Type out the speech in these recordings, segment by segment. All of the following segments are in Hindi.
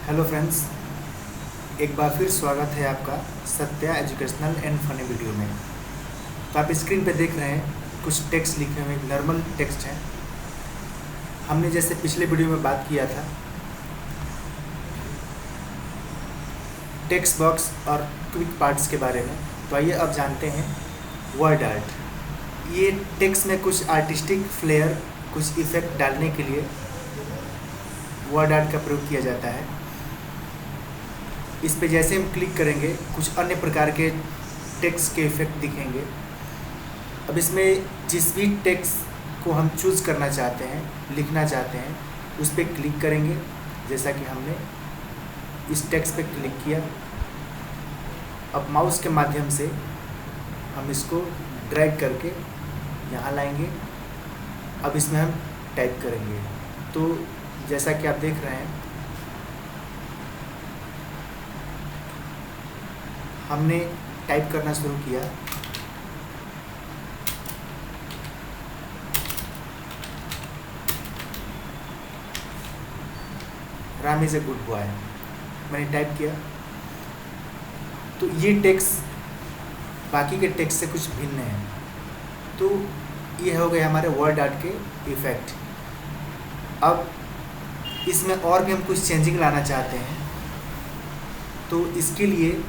हेलो फ्रेंड्स, एक बार फिर स्वागत है आपका Satya educational and funny video में। तो आप स्क्रीन पे देख रहे हैं कुछ टेक्स्ट लिखे हुए, नॉर्मल टेक्स्ट हैं। हमने जैसे पिछले वीडियो में बात किया था टेक्स्ट बॉक्स और क्विक पार्ट्स के बारे में, तो आइए अब जानते हैं वर्ड आर्ट। ये टेक्स्ट में कुछ आर्टिस्टिक फ्लेयर, कुछ इफेक्ट डालने के लिए वर्ड आर्ट का प्रयोग किया जाता है। इस पे जैसे हम क्लिक करेंगे कुछ अन्य प्रकार के टेक्स्ट के इफेक्ट दिखेंगे। अब इसमें जिस भी टेक्स्ट को हम चूज़ करना चाहते हैं, लिखना चाहते हैं, उस पर क्लिक करेंगे। जैसा कि हमने इस टेक्स्ट पे क्लिक किया, अब माउस के माध्यम से हम इसको ड्रैग करके यहाँ लाएंगे। अब इसमें हम टाइप करेंगे। तो जैसा कि आप देख रहे हैं, हमने टाइप करना शुरू किया। Ram is a good boy, मैंने टाइप किया। तो ये टेक्स्ट बाकी के टेक्स्ट से कुछ भिन्न है। तो ये हो गए हमारे वर्ड आर्ट के इफ़ेक्ट। अब इसमें और भी हम कुछ चेंजिंग लाना चाहते हैं, तो इसके लिए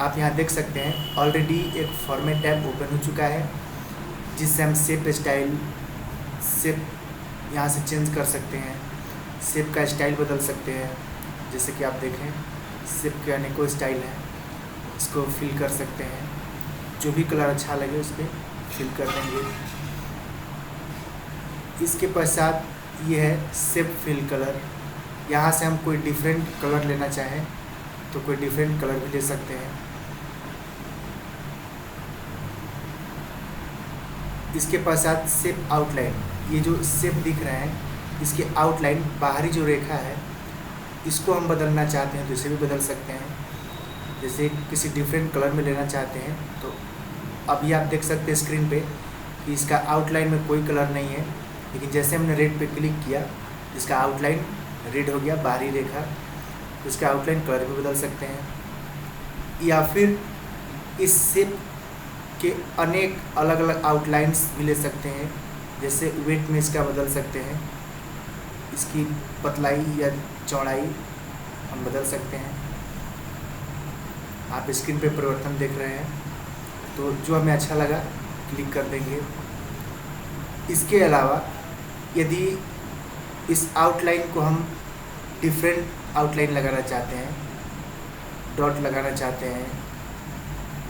आप यहाँ देख सकते हैं ऑलरेडी एक फॉर्मेट टैब ओपन हो चुका है, जिससे हम शेप स्टाइल यहाँ से चेंज कर सकते हैं। शेप का स्टाइल बदल सकते हैं। जैसे कि आप देखें, शेप के अनेकों स्टाइल हैं, इसको फिल कर सकते हैं। जो भी कलर अच्छा लगे उस पर फिल कर देंगे। इसके पश्चात ये है शेप फिल कलर। यहाँ से हम कोई डिफरेंट कलर लेना चाहें तो कोई डिफरेंट कलर भी ले सकते हैं। इसके पश्चात शेप आउटलाइन। ये जो शेप दिख रहे हैं, इसके आउटलाइन, बाहरी जो रेखा है, इसको हम बदलना चाहते हैं तो इसे भी बदल सकते हैं। जैसे किसी डिफरेंट कलर में लेना चाहते हैं तो अभी आप देख सकते हैं स्क्रीन पे कि इसका आउटलाइन में कोई कलर नहीं है, लेकिन जैसे हमने रेड पे क्लिक किया, इसका आउटलाइन रेड हो गया, बाहरी रेखा। इसका आउटलाइन कलर भी बदल सकते हैं। या फिर इस शेप के अनेक अलग अलग आउटलाइंस भी ले सकते हैं। जैसे वेट में इसका बदल सकते हैं, इसकी पतलाई या चौड़ाई हम बदल सकते हैं। आप स्क्रीन पे परिवर्तन देख रहे हैं, तो जो हमें अच्छा लगा क्लिक कर देंगे। इसके अलावा यदि इस आउटलाइन को हम डिफरेंट आउटलाइन लगाना चाहते हैं, डॉट लगाना चाहते हैं,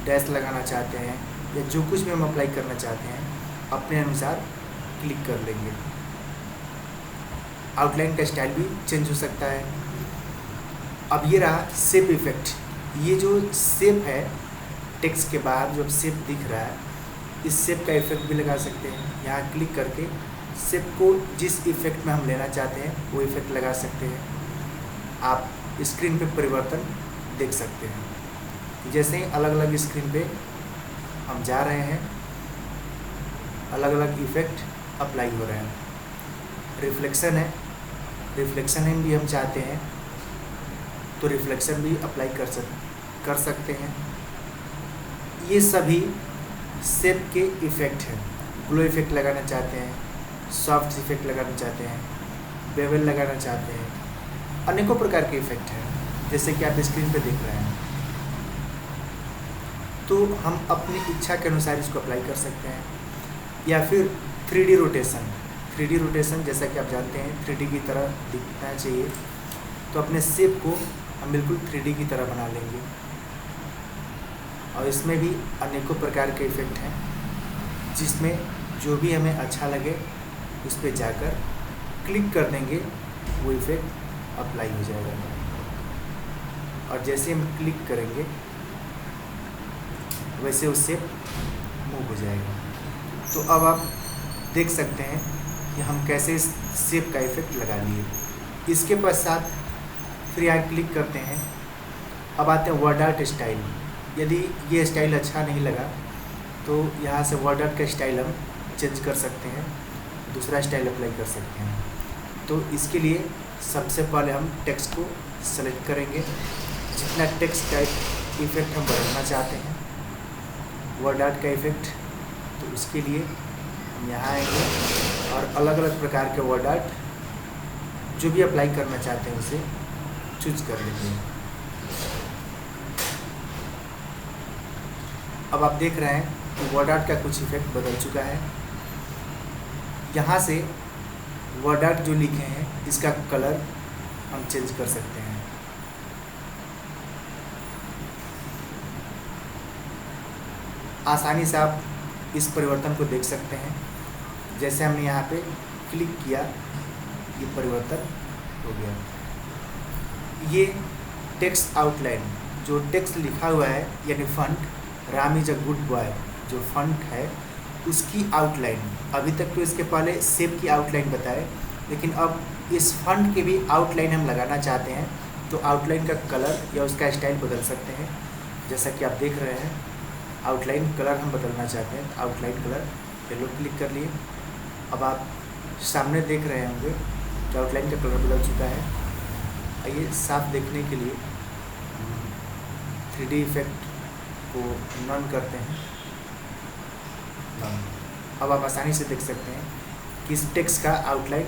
डैश लगाना चाहते हैं, या जो कुछ भी हम अप्लाई करना चाहते हैं, अपने अनुसार क्लिक कर लेंगे। आउटलाइन का स्टाइल भी चेंज हो सकता है। अब ये रहा शेप इफेक्ट। ये जो शेप है, टेक्स्ट के बाहर जो शेप दिख रहा है, इस शेप का इफेक्ट भी लगा सकते हैं। यहाँ क्लिक करके शेप को जिस इफेक्ट में हम लेना चाहते हैं वो इफेक्ट लगा सकते हैं। आप स्क्रीन पे परिवर्तन देख सकते हैं। जैसे ही अलग अलग स्क्रीन पे हम जा रहे हैं, अलग अलग इफेक्ट अप्लाई हो रहे हैं। रिफ्लेक्शन है, रिफ्लेक्शन में भी हम चाहते हैं तो रिफ्लेक्शन भी अप्लाई कर सकते हैं। ये सभी शेप के इफ़ेक्ट हैं। ग्लो इफेक्ट लगाना चाहते हैं, सॉफ्ट इफेक्ट लगाना चाहते हैं, बेवल लगाना चाहते हैं, अनेकों प्रकार के इफेक्ट हैं, जैसे कि आप स्क्रीन पे देख रहे हैं। तो हम अपनी इच्छा के अनुसार इसको अप्लाई कर सकते हैं। या फिर 3D रोटेशन। 3D रोटेशन जैसा कि आप जानते हैं 3D की तरह दिखना चाहिए, तो अपने शेप को हम बिल्कुल 3D की तरह बना लेंगे। और इसमें भी अनेकों प्रकार के इफ़ेक्ट हैं, जिसमें जो भी हमें अच्छा लगे उस पर जाकर क्लिक कर देंगे, वो इफ़ेक्ट अप्लाई हो जाएगा। और जैसे हम क्लिक करेंगे वैसे उससे मूव हो जाएगा। तो अब आप देख सकते हैं कि हम कैसे इस शेप का इफेक्ट लगा लिए। इसके पश्चात फिर यहाँ क्लिक करते हैं। अब आते हैं वर्ड आर्ट स्टाइल। यदि ये स्टाइल अच्छा नहीं लगा तो यहाँ से वर्ड आर्ट का स्टाइल हम चेंज कर सकते हैं, दूसरा स्टाइल अप्लाई कर सकते हैं। तो इसके लिए सबसे पहले हम टेक्स्ट को सेलेक्ट करेंगे। जितना टेक्स्ट का इफेक्ट हम बदलना चाहते हैं, वर्ड आर्ट का इफेक्ट, तो उसके लिए हम यहाँ आएंगे और अलग अलग प्रकार के वर्ड आर्ट जो भी अप्लाई करना चाहते हैं उसे चूज कर लेंगे। अब आप देख रहे हैं कि वर्ड आर्ट का कुछ इफेक्ट बदल चुका है। यहाँ से वर्ड आर्ट जो लिखे हैं इसका कलर हम चेंज कर सकते हैं। आसानी से आप इस परिवर्तन को देख सकते हैं। जैसे हमने यहाँ पे क्लिक किया, ये परिवर्तन हो गया। ये टेक्स्ट आउटलाइन, जो टेक्स्ट लिखा हुआ है यानी font Ram is a good boy, जो फंट है उसकी आउटलाइन। अभी तक तो इसके पहले शेप की आउटलाइन बताए, लेकिन अब इस फंट के भी आउटलाइन हम लगाना चाहते हैं तो आउटलाइन का कलर या उसका स्टाइल बदल सकते हैं। जैसा कि आप देख रहे हैं, आउटलाइन कलर हम बदलना चाहते हैं, आउटलाइन कलर येलो क्लिक कर लिए। अब आप सामने देख रहे होंगे कि आउटलाइन का कलर बदल चुका है। आइए साफ देखने के लिए 3D इफेक्ट को नॉन करते हैं, नॉन। अब आप आसानी से देख सकते हैं कि इस टेक्स्ट का आउटलाइन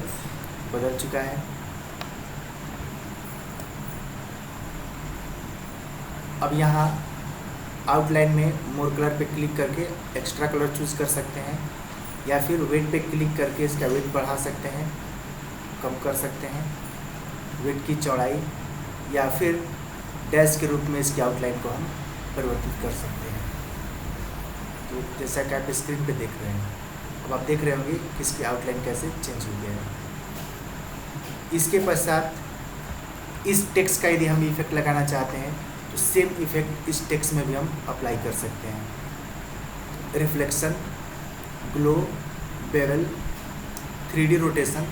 बदल चुका है। अब यहाँ आउटलाइन में मोर कलर पे क्लिक करके एक्स्ट्रा कलर चूज़ कर सकते हैं, या फिर वेट पे क्लिक करके इसका वेट बढ़ा सकते हैं, कम कर सकते हैं, वेट की चौड़ाई, या फिर डैश के रूप में इसकी आउटलाइन को हम परिवर्तित कर सकते हैं। तो जैसा कि आप स्क्रीन पे देख रहे हैं, अब आप देख रहे होंगे कि इसकी आउटलाइन कैसे चेंज हो गया है। इसके पश्चात इस टेक्स्ट का यदि हम इफेक्ट लगाना चाहते हैं तो सेम इफेक्ट इस टेक्स्ट में भी हम अप्लाई कर सकते हैं। Reflection, glow, bevel, 3D rotation.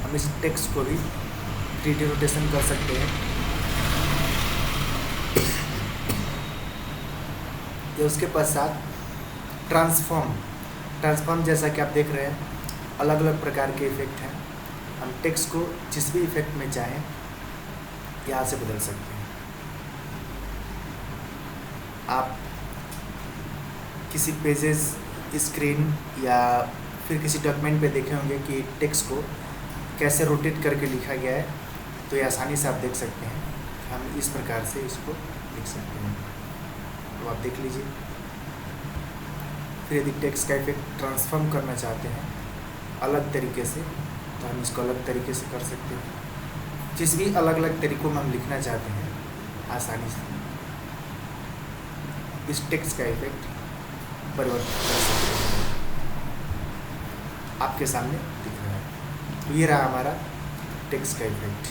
हम इस टेक्स्ट को भी 3D रोटेशन कर सकते हैं। या उसके पश्चात ट्रांसफॉर्म जैसा कि आप देख रहे हैं, अलग अलग प्रकार के इफेक्ट हैं। हम टेक्स्ट को जिस भी इफेक्ट में चाहें यहाँ से बदल सकते हैं। आप किसी पेजेस, स्क्रीन या फिर किसी डॉक्यूमेंट पे देखे होंगे कि टेक्स्ट को कैसे रोटेट करके लिखा गया है, तो ये आसानी से आप देख सकते हैं। हम इस प्रकार से इसको लिख सकते हैं, तो आप देख लीजिए। फिर यदि टेक्स्ट का इफेक्ट ट्रांसफॉर्म करना चाहते हैं अलग तरीके से, तो हम इसको अलग तरीके से कर सकते हैं। जिस भी अलग अलग तरीक़ों में हम लिखना चाहते हैं, आसानी से इस टेक्स्ट का इफेक्ट परिवर्तित कर सकते हैं। आपके सामने दिख रहा है। तो ये रहा हमारा टेक्स्ट का इफेक्ट।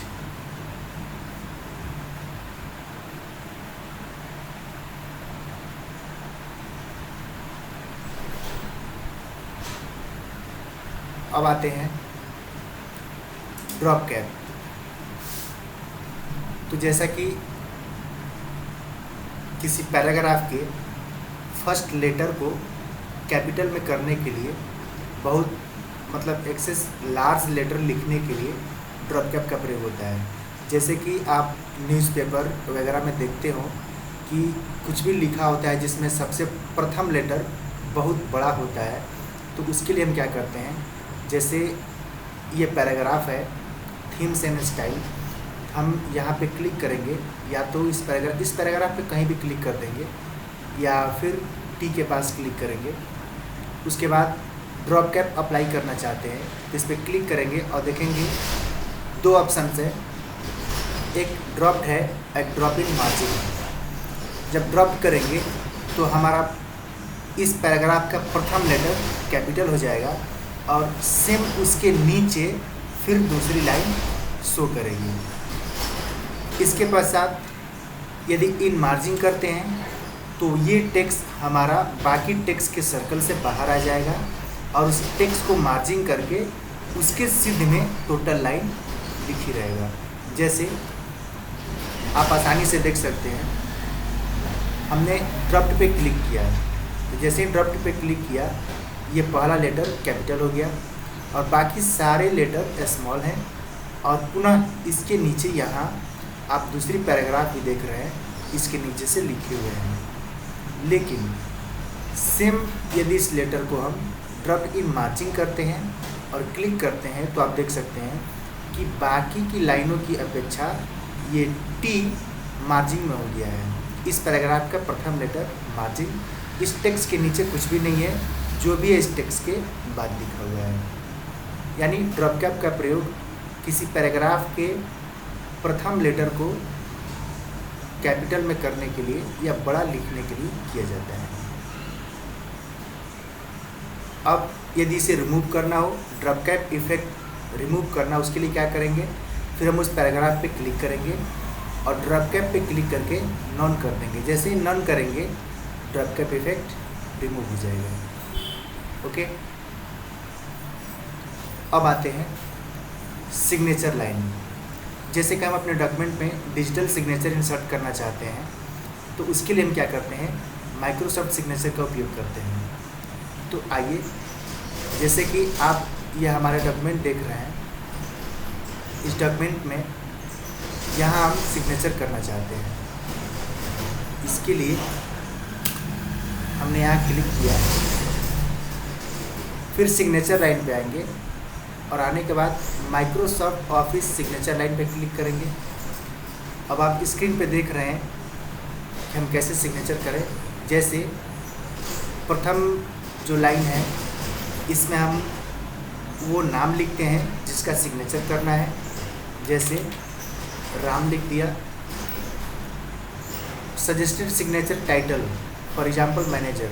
अब आते हैं ड्रॉप कैप। तो जैसा कि किसी पैराग्राफ के फर्स्ट लेटर को कैपिटल में करने के लिए बहुत एक्सेस लार्ज लेटर लिखने के लिए ड्रॉप कैप का प्रयोग होता है। जैसे कि आप न्यूज़पेपर वगैरह में देखते हो कि कुछ भी लिखा होता है जिसमें सबसे प्रथम लेटर बहुत बड़ा होता है, तो उसके लिए हम क्या करते हैं, जैसे ये पैराग्राफ है, थीम्स एंड स्टाइल, हम यहाँ पे क्लिक करेंगे, या तो इस पैराग्राफ पे कहीं भी क्लिक कर देंगे, या फिर टी के पास क्लिक करेंगे। उसके बाद ड्रॉप कैप अप्लाई करना चाहते हैं तो इस पर क्लिक करेंगे और देखेंगे दो ऑप्शन है, एक ड्रॉप्ड है, एक ड्रॉप इन मार्जिन। जब ड्रॉप करेंगे तो हमारा इस पैराग्राफ का प्रथम लेटर कैपिटल हो जाएगा और सेम उसके नीचे फिर दूसरी लाइन शो करेगी। इसके पश्चात यदि इन मार्जिन करते हैं तो ये टेक्स्ट हमारा बाकी टेक्स्ट के सर्कल से बाहर आ जाएगा और उस टेक्स्ट को मार्जिन करके उसके सिद्ध में टोटल लाइन लिखी रहेगा। जैसे आप आसानी से देख सकते हैं, हमने ड्रॉप्ड पे क्लिक किया, तो जैसे ही ड्रॉप्ड पे क्लिक किया ये पहला लेटर कैपिटल हो गया, और बाकी सारे लेटर स्मॉल हैं। और पुनः इसके नीचे यहाँ आप दूसरी पैराग्राफ भी देख रहे हैं, इसके नीचे से लिखे हुए हैं। लेकिन सेम यदि इस लेटर को हम ड्रॉप इन मार्जिन करते हैं और क्लिक करते हैं तो आप देख सकते हैं कि बाकी की लाइनों की अपेक्षा ये टी मार्जिन में हो गया है। इस पैराग्राफ का प्रथम लेटर मार्जिन, इस टेक्स्ट के नीचे कुछ भी नहीं है, जो भी है इस टेक्स्ट के बाद लिखा हुआ है। यानी ड्रॉप कैप का प्रयोग किसी पैराग्राफ के प्रथम लेटर को कैपिटल में करने के लिए या बड़ा लिखने के लिए किया जाता है। अब यदि इसे रिमूव करना हो, ड्रॉप कैप इफेक्ट रिमूव करना, उसके लिए क्या करेंगे, फिर हम उस पैराग्राफ पे क्लिक करेंगे और ड्रॉप कैप पे क्लिक करके नॉन कर देंगे। जैसे ही नॉन करेंगे ड्रॉप कैप इफेक्ट रिमूव हो जाएगा। ओके, अब आते हैं सिग्नेचर लाइन। जैसे कि हम अपने डॉक्यूमेंट में डिजिटल सिग्नेचर इंसर्ट करना चाहते हैं तो उसके लिए हम क्या करते हैं, माइक्रोसॉफ्ट सिग्नेचर का उपयोग करते हैं। तो आइए, जैसे कि आप यह हमारा डॉक्यूमेंट देख रहे हैं, इस डॉक्यूमेंट में यहाँ हम सिग्नेचर करना चाहते हैं। इसके लिए हमने यहाँ क्लिक किया, फिर सिग्नेचर लाइन पे आएंगे और आने के बाद माइक्रोसॉफ्ट ऑफिस सिग्नेचर लाइन पे क्लिक करेंगे। अब आप स्क्रीन पे देख रहे हैं कि हम कैसे सिग्नेचर करें। जैसे प्रथम जो लाइन है इसमें हम वो नाम लिखते हैं जिसका सिग्नेचर करना है। जैसे राम लिख दिया। Suggested signature title, for example manager.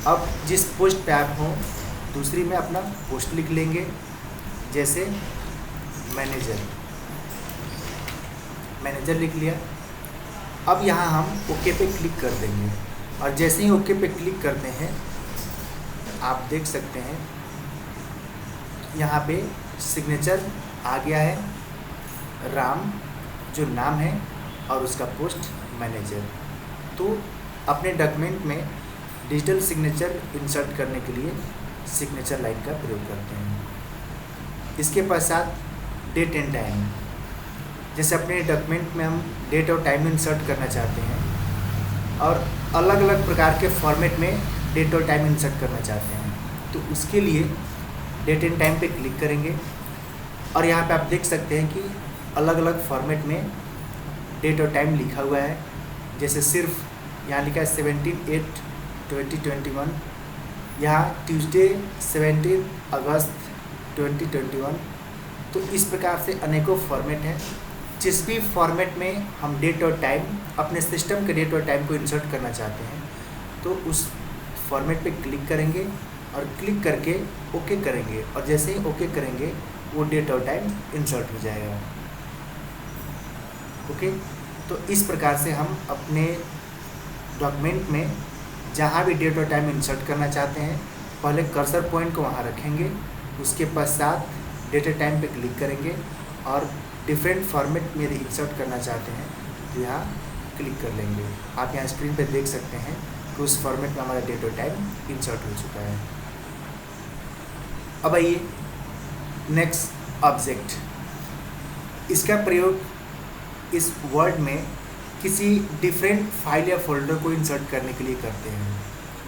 अब जिस पोस्ट पे आप हों दूसरी में अपना पोस्ट लिख लेंगे, जैसे मैनेजर लिख लिया। अब यहाँ हम ओके पे क्लिक कर देंगे और जैसे ही ओके पे क्लिक करते हैं आप देख सकते हैं यहाँ पे सिग्नेचर आ गया है, राम जो नाम है और उसका पोस्ट मैनेजर। तो अपने डॉक्यूमेंट में डिजिटल सिग्नेचर इंसर्ट करने के लिए सिग्नेचर लाइन का प्रयोग करते हैं। इसके पश्चात डेट एंड टाइम। जैसे अपने डॉक्यूमेंट में हम डेट और टाइम इंसर्ट करना चाहते हैं और अलग अलग प्रकार के फॉर्मेट में डेट और टाइम इंसर्ट करना चाहते हैं, तो उसके लिए डेट एंड टाइम पे क्लिक करेंगे और यहाँ पे आप देख सकते हैं कि अलग अलग फॉर्मेट में डेट और टाइम लिखा हुआ है। जैसे सिर्फ यहाँ लिखा है 17/8/2021, यहाँ ट्यूसडे 17 अगस्त 2021। तो इस प्रकार से अनेकों फॉर्मेट हैं। जिस भी फॉर्मेट में हम डेट और टाइम, अपने सिस्टम के डेट और टाइम को इंसर्ट करना चाहते हैं तो उस फॉर्मेट पे क्लिक करेंगे और क्लिक करके ओके करेंगे और जैसे ही ओके करेंगे वो डेट और टाइम इंसर्ट हो जाएगा। ओके, तो इस प्रकार से हम अपने डॉक्यूमेंट में जहाँ भी डेट और टाइम इंसर्ट करना चाहते हैं पहले कर्सर पॉइंट को वहाँ रखेंगे, उसके पश्चात डेट और टाइम पे क्लिक करेंगे और डिफरेंट फॉर्मेट में इंसर्ट करना चाहते हैं तो यहाँ क्लिक कर लेंगे। आप यहाँ स्क्रीन पे देख सकते हैं कि उस फॉर्मेट में हमारा डेट और टाइम इंसर्ट हो चुका है। अब आइए नेक्स्ट ऑब्जेक्ट। इसका प्रयोग इस वर्ड में किसी डिफरेंट फाइल या फोल्डर को इंसर्ट करने के लिए करते हैं।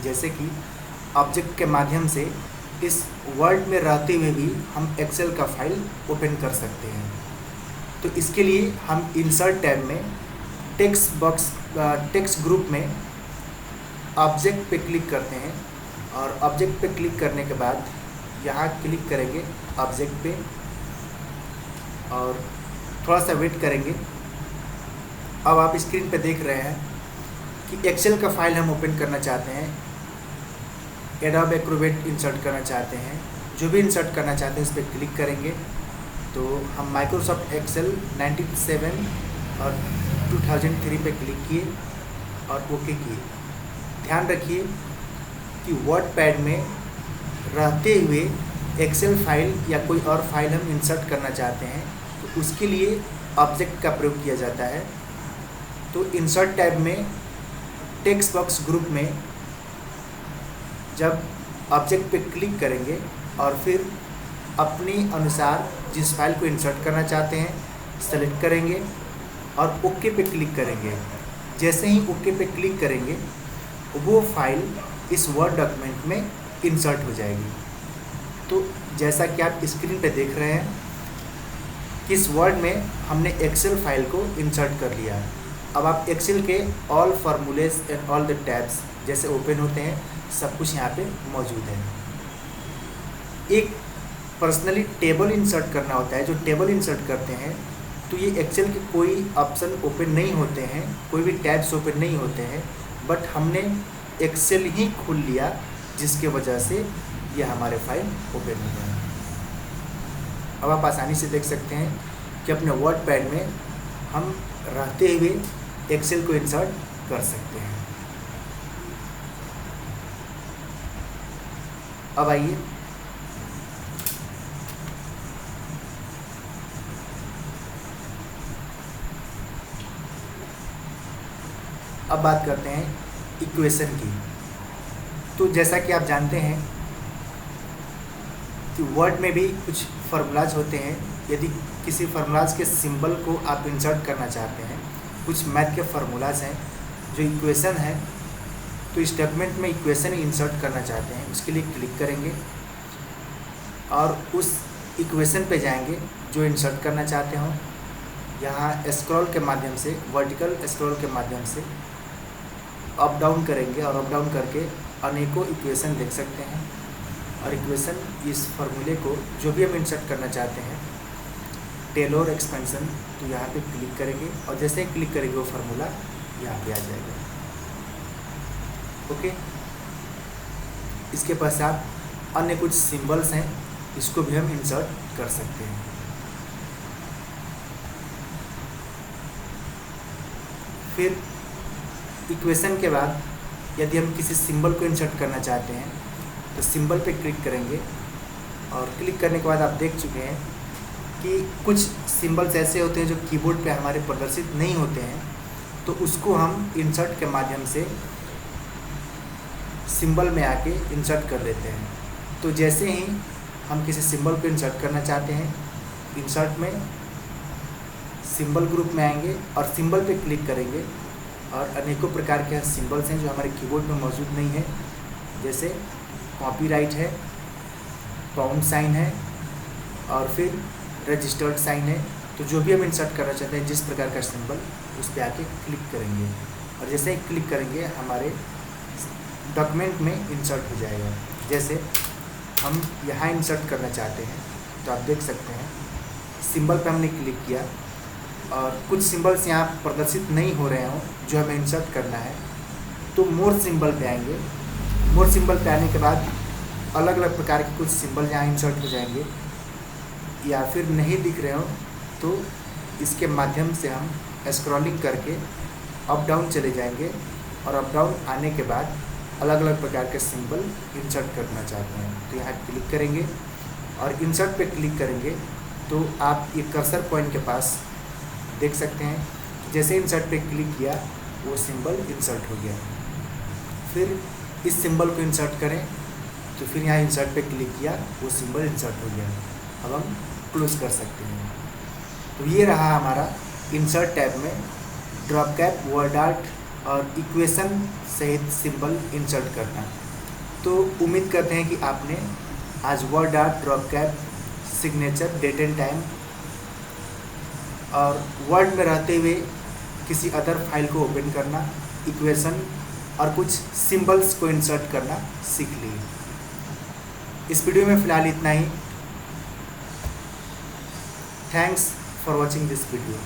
जैसे कि ऑब्जेक्ट के माध्यम से इस वर्ड में रहते हुए भी हम एक्सेल का फाइल ओपन कर सकते हैं। तो इसके लिए हम इंसर्ट टैब में टेक्स्ट ग्रुप में ऑब्जेक्ट पे क्लिक करते हैं और ऑब्जेक्ट पे क्लिक करने के बाद यहाँ क्लिक करेंगे ऑब्जेक्ट पे और थोड़ा सा वेट करेंगे। अब आप स्क्रीन पे देख रहे हैं कि एक्सेल का फाइल हम ओपन करना चाहते हैं, एडोब एक्रोबैट इंसर्ट करना चाहते हैं, जो भी इंसर्ट करना चाहते हैं इस पर क्लिक करेंगे तो हम माइक्रोसॉफ्ट एक्सेल 97 और 2003 पे क्लिक किए और ओके किए। ध्यान रखिए कि वर्डपैड में रहते हुए एक्सेल फाइल या कोई और फाइल हम इंसर्ट करना चाहते हैं तो उसके लिए ऑब्जेक्ट का प्रयोग किया जाता है। तो इंसर्ट टैब में टेक्स्ट बॉक्स ग्रुप में जब ऑब्जेक्ट पे क्लिक करेंगे और फिर अपने अनुसार जिस फाइल को इंसर्ट करना चाहते हैं सेलेक्ट करेंगे और ओके पे क्लिक करेंगे। जैसे ही ओके पे क्लिक करेंगे वो फाइल इस वर्ड डॉक्यूमेंट में इंसर्ट हो जाएगी। तो जैसा कि आप स्क्रीन पे देख रहे हैं कि इस वर्ड में हमने एक्सेल फाइल को इंसर्ट कर लिया। अब आप एक्सेल के all formulas and all the tabs जैसे ओपन होते हैं सब कुछ यहाँ पे मौजूद है। एक पर्सनली टेबल इंसर्ट करना होता है, जो टेबल इंसर्ट करते हैं तो ये एक्सेल के कोई ऑप्शन ओपन नहीं होते हैं, कोई भी टैब्स ओपन नहीं होते हैं, बट हमने एक्सेल ही खोल लिया जिसके वजह से ये हमारे फाइल ओपन हो गया। अब आप आसानी से देख सकते हैं कि अपने वर्ड पैड में हम रहते हुए एक्सेल को इंसर्ट कर सकते हैं। अब आइए अब बात करते हैं इक्वेशन की। तो जैसा कि आप जानते हैं कि वर्ड में भी कुछ फार्मूलाज होते हैं। यदि किसी फार्मूलाज के सिंबल को आप इंसर्ट करना चाहते हैं, कुछ मैथ के फार्मूलाज हैं जो इक्वेशन है, तो इस डॉक्यूमेंट में इक्वेशन इंसर्ट करना चाहते हैं, उसके लिए क्लिक करेंगे और उस इक्वेशन पे जाएंगे जो इंसर्ट करना चाहते हो। यहाँ स्क्रॉल के माध्यम से, वर्टिकल स्क्रॉल के माध्यम से अप डाउन करेंगे और अप डाउन करके अनेकों इक्वेशन देख सकते हैं। और इक्वेशन इस फार्मूले को जो भी हम इंसर्ट करना चाहते हैं, टेलर एक्सपेंशन, तो यहाँ पे क्लिक करेंगे और जैसे ही क्लिक करेंगे वो फार्मूला यहाँ पे आ जाएगा। ओके, इसके पश्चात अन्य कुछ सिंबल्स हैं, इसको भी हम इंसर्ट कर सकते हैं। फिर इक्वेशन के बाद यदि हम किसी सिंबल को इंसर्ट करना चाहते हैं तो सिंबल पे क्लिक करेंगे और क्लिक करने के बाद आप देख चुके हैं कि कुछ सिंबल्स ऐसे होते हैं जो कीबोर्ड पे हमारे प्रदर्शित नहीं होते हैं, तो उसको हम इंसर्ट के माध्यम से सिंबल में आके इंसर्ट कर लेते हैं। तो जैसे ही हम किसी सिंबल को इंसर्ट करना चाहते हैं, इंसर्ट में सिंबल ग्रुप में आएंगे और सिंबल पे क्लिक करेंगे और अनेकों प्रकार के सिंबल्स हैं जो हमारे कीबोर्ड में मौजूद नहीं है, जैसे कॉपीराइट है, पाउंड साइन है और फिर रजिस्टर्ड साइन है। तो जो भी हम इंसर्ट करना चाहते हैं जिस प्रकार का सिंबल, उस पर आके क्लिक करेंगे और जैसे ही क्लिक करेंगे हमारे डॉक्यूमेंट में इंसर्ट हो जाएगा। जैसे हम यहाँ इंसर्ट करना चाहते हैं तो आप देख सकते हैं सिंबल पे हमने क्लिक किया और कुछ सिंबल्स यहाँ प्रदर्शित नहीं हो रहे हों जो हमें इंसर्ट करना है, तो मोर सिंबल पे आएंगे। मोर सिंबल पे आने के बाद अलग अलग प्रकार के कुछ सिंबल यहाँ इंसर्ट हो जाएंगे, या फिर नहीं दिख रहे हो तो इसके माध्यम से हम स्क्रॉलिंग करके अप डाउन चले जाएंगे और अप डाउन आने के बाद अलग अलग प्रकार के सिंबल इंसर्ट करना चाहते हैं तो यहाँ क्लिक करेंगे और इंसर्ट पे क्लिक करेंगे तो आप ये कर्सर पॉइंट के पास देख सकते हैं, जैसे इंसर्ट पे क्लिक किया वो सिंबल इंसर्ट हो गया। फिर इस सिंबल को इंसर्ट करें तो फिर यहाँ इंसर्ट पे क्लिक किया, वो सिंबल इंसर्ट हो गया। अब हम क्लोज कर सकते हैं। तो ये रहा हमारा इंसर्ट टैब में ड्रॉप कैप, वर्ड आर्ट और इक्वेशन सहित सिंबल इंसर्ट करना। तो उम्मीद करते हैं कि आपने आज word art, drop cap, signature, date and time और वर्ड में रहते हुए किसी अदर फाइल को ओपन करना, इक्वेशन और कुछ सिंबल्स को इंसर्ट करना सीख लिए। इस वीडियो में फ़िलहाल इतना ही। Thanks for watching this video.